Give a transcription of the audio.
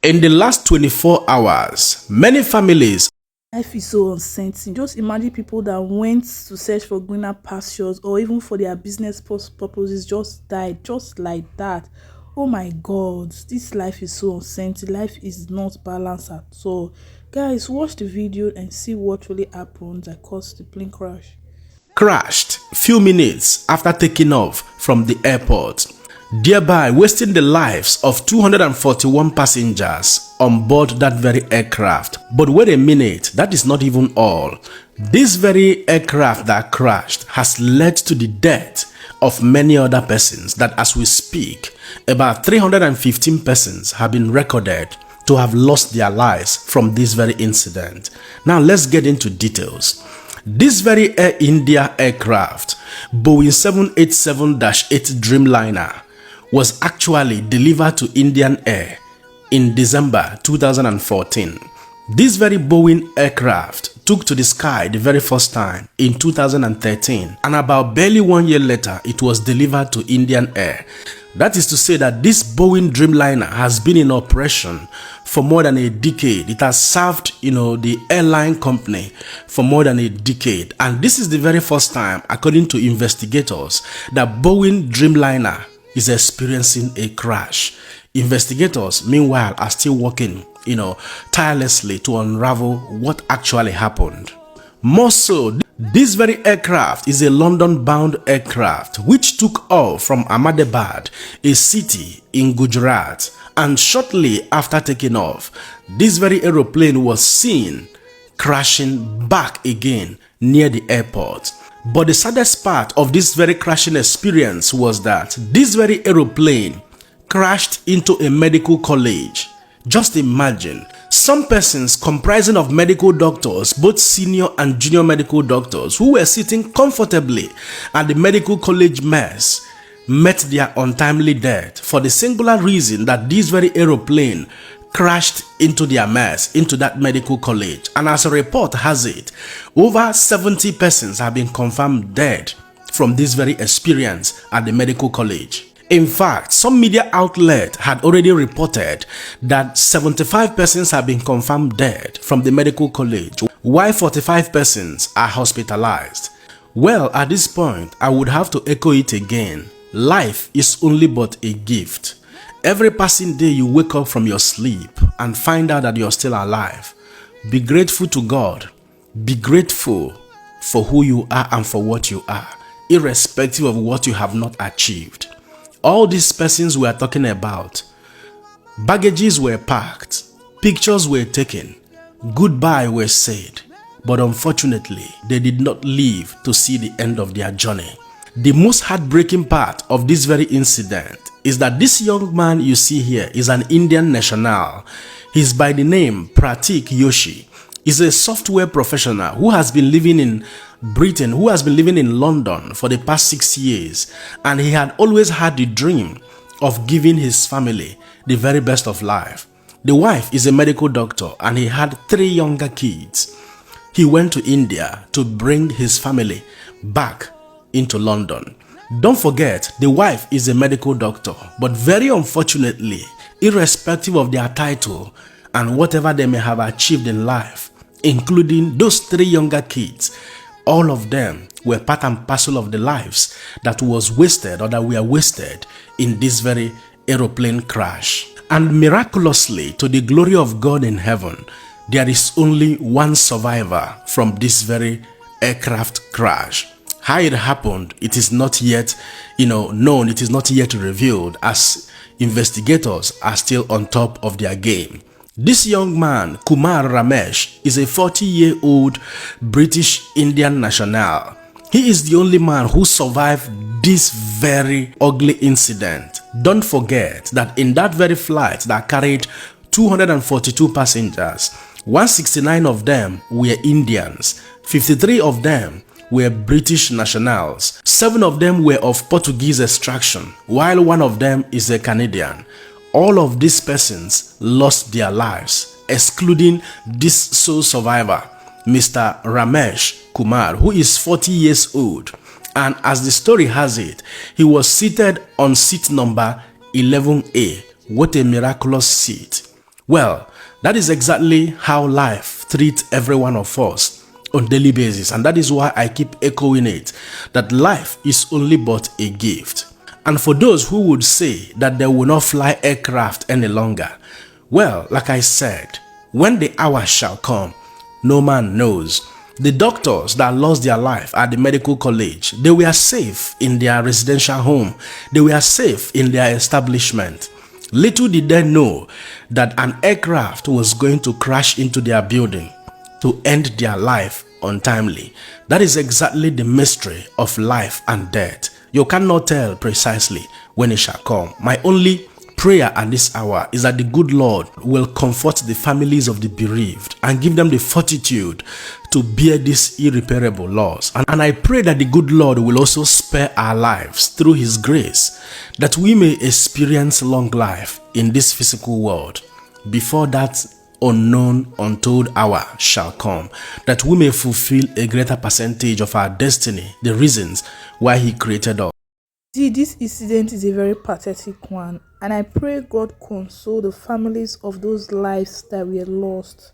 In the last 24 hours, many families. Life is so uncertain. Just imagine people that went to search for greener pastures or even for their business purposes just died just like that. Oh my God, this life is so uncertain. Life is not balanced at all. Guys, watch the video and see what really happened that caused the plane crash. Crashed few minutes after taking off from the airport, thereby wasting the lives of 241 passengers on board that very aircraft. But wait a minute, that is not even all. This very aircraft that crashed has led to the death of many other persons that as we speak, about 315 persons have been recorded to have lost their lives from this very incident. Now let's get into details. This very Air India aircraft, Boeing 787-8 Dreamliner, was actually delivered to Indian Air in December 2014. This very Boeing aircraft took to the sky the very first time in 2013, and about barely 1 year later, it was delivered to Indian Air. That is to say that this Boeing Dreamliner has been in operation for more than a decade. It has served, the airline company for more than a decade. And this is the very first time, according to investigators, that Boeing Dreamliner is experiencing a crash. Investigators, meanwhile, are still working, tirelessly to unravel what actually happened. More so, this very aircraft is a London-bound aircraft which took off from Ahmedabad, a city in Gujarat, and shortly after taking off, this very aeroplane was seen crashing back again near the airport. But the saddest part of this very crashing experience was that this very aeroplane crashed into a medical college. Just imagine, some persons comprising of medical doctors, both senior and junior medical doctors, who were sitting comfortably at the medical college mess, met their untimely death for the singular reason that this very aeroplane crashed into their mess, into that medical college. And as a report has it, over 70 persons have been confirmed dead from this very experience at the medical college. In fact, some media outlet had already reported that 75 persons have been confirmed dead from the medical college, while 45 persons are hospitalized. Well, at this point, I would have to echo it again. Life is only but a gift. Every passing day you wake up from your sleep and find out that you're still alive, be grateful to God. Be grateful for who you are and for what you are, irrespective of what you have not achieved. All these persons we are talking about, baggages were packed, pictures were taken, goodbye were said, but unfortunately, they did not live to see the end of their journey. The most heartbreaking part of this very incident is that this young man you see here is an Indian national. He's by the name Pratik Yoshi. He's a software professional who has been living in Britain, who has been living in London for the past 6 years, and he had always had the dream of giving his family the very best of life. The wife is a medical doctor and he had 3 younger kids. He went to India to bring his family back into London. Don't forget, the wife is a medical doctor, but very unfortunately, irrespective of their title and whatever they may have achieved in life, including those 3 younger kids, all of them were part and parcel of the lives that was wasted or that were wasted in this very aeroplane crash. And miraculously, to the glory of God in heaven, there is only one survivor from this very aircraft crash. How it happened, it is not yet, known, it is not yet revealed, as investigators are still on top of their game. This young man, Kumar Ramesh, is a 40-year-old British Indian national. He is the only man who survived this very ugly incident. Don't forget that in that very flight that carried 242 passengers, 169 of them were Indians, 53 of them were British nationals, 7 of them were of Portuguese extraction, while 1 of them is a Canadian. All of these persons lost their lives, excluding this sole survivor, Mr. Ramesh Kumar, who is 40 years old. And as the story has it, he was seated on seat number 11A. What a miraculous seat. Well, that is exactly how life treats every one of us on daily basis, and that is why I keep echoing it, that life is only but a gift. And for those who would say that they will not fly aircraft any longer, well, like I said, when the hour shall come, no man knows. The doctors that lost their life at the medical college, they were safe in their residential home. They were safe in their establishment. Little did they know that an aircraft was going to crash into their building to end their life untimely. That is exactly the mystery of life and death. You cannot tell precisely when it shall come. My only prayer at this hour is that the good Lord will comfort the families of the bereaved and give them the fortitude to bear this irreparable loss. And I pray that the good Lord will also spare our lives through His grace, that we may experience long life in this physical world before that unknown, untold hour shall come, that we may fulfill a greater percentage of our destiny, the reasons why He created us. See, this incident is a very pathetic one, and I pray God console the families of those lives that were lost.